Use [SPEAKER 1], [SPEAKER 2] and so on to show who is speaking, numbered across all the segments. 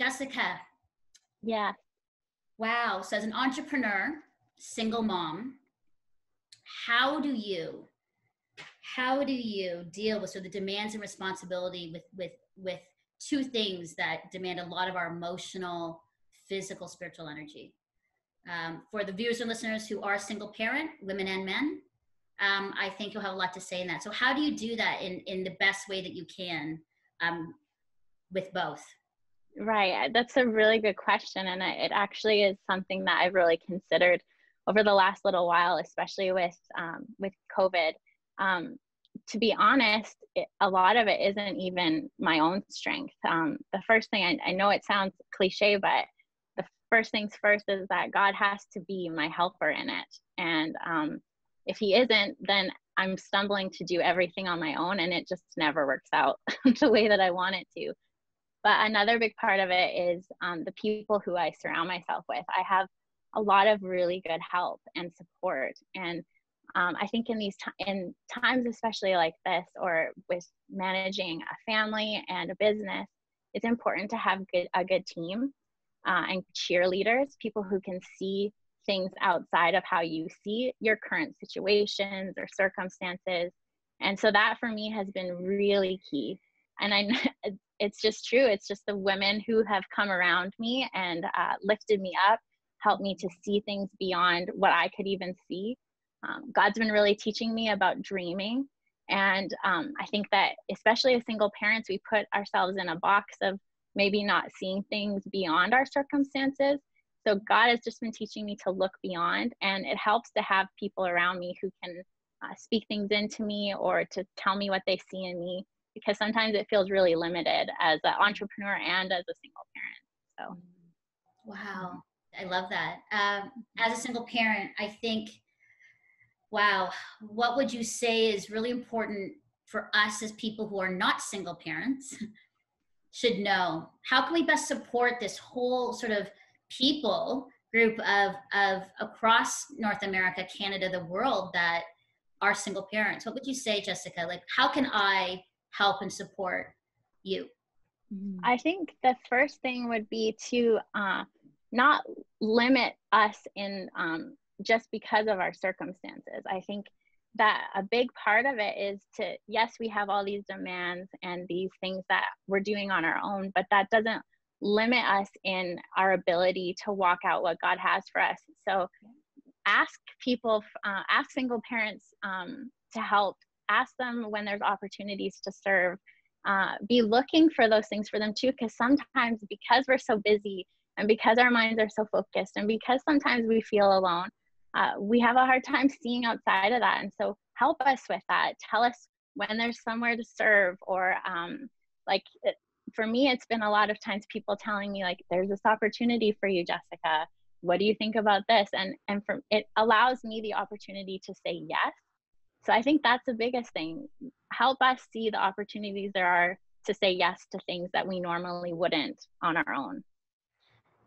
[SPEAKER 1] Jessica,
[SPEAKER 2] Yeah.
[SPEAKER 1] wow. So as an entrepreneur, single mom, how do you deal with the demands and responsibility with two things that demand a lot of our emotional, physical, spiritual energy? For the viewers and listeners who are single parent, women and men, I think you'll have a lot to say in that. So how do you do that in the best way that you can, with both?
[SPEAKER 2] Right. That's a really good question. And it actually is something that I've really considered over the last little while, especially with COVID. To be honest, a lot of it isn't even my own strength. The first thing, I know it sounds cliche, but the first things first is that God has to be my helper in it. And if he isn't, then I'm stumbling to do everything on my own, and it just never works out the way that I want it to. But another big part of it is the people who I surround myself with. I have a lot of really good help and support. And I think in times, especially like this, or with managing a family and a business, it's important to have a good team and cheerleaders, people who can see things outside of how you see your current situations or circumstances. And so that for me has been really key. And it's just true. It's just the women who have come around me and lifted me up, helped me to see things beyond what I could even see. God's been really teaching me about dreaming. And I think that especially as single parents, we put ourselves in a box of maybe not seeing things beyond our circumstances. So God has just been teaching me to look beyond, and it helps to have people around me who can speak things into me or to tell me what they see in me, because sometimes it feels really limited as an entrepreneur and as a single parent. So,
[SPEAKER 1] wow, I love that. As a single parent, I think, wow, what would you say is really important for us as people who are not single parents should know? How can we best support this whole sort of people group of across North America, Canada, the world that are single parents? What would you say, Jessica? Like, how can I help and support you?
[SPEAKER 2] I think the first thing would be to not limit us in just because of our circumstances. I think that a big part of it is to, yes, we have all these demands and these things that we're doing on our own, but that doesn't limit us in our ability to walk out what God has for us. So ask people, ask single parents to help, ask them when there's opportunities to serve. Be looking for those things for them too, because sometimes, because we're so busy and because our minds are so focused and because sometimes we feel alone, we have a hard time seeing outside of that. And so help us with that. Tell us when there's somewhere to serve, or for me, it's been a lot of times people telling me like, there's this opportunity for you, Jessica. What do you think about this? And it allows me the opportunity to say yes. So I think that's the biggest thing. Help us see the opportunities there are to say yes to things that we normally wouldn't on our own.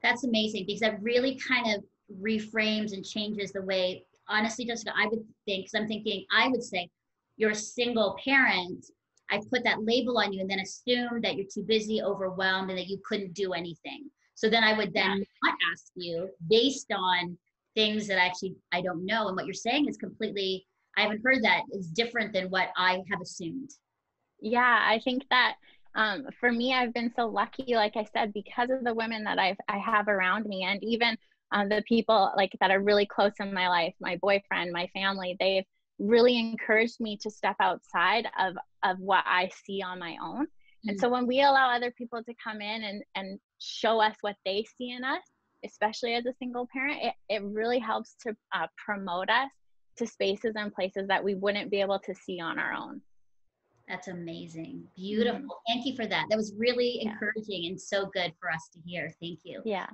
[SPEAKER 1] That's amazing, because that really kind of reframes and changes the way, honestly, Jessica, I would think, because I'm thinking, I would say, you're a single parent. I put that label on you and then assume that you're too busy, overwhelmed, and that you couldn't do anything. So then I would then not ask you based on things that actually I don't know. And what you're saying is completely, I haven't heard that, is different than what I have assumed.
[SPEAKER 2] Yeah, I think that for me, I've been so lucky, like I said, because of the women that I have around me, and even the people like that are really close in my life, my boyfriend, my family. They've really encouraged me to step outside of what I see on my own. And so when we allow other people to come in and show us what they see in us, especially as a single parent, it really helps to promote us to spaces and places that we wouldn't be able to see on our own.
[SPEAKER 1] That's amazing. Beautiful. Thank you for that. That was really encouraging and so good for us to hear. Thank you.
[SPEAKER 2] Yeah.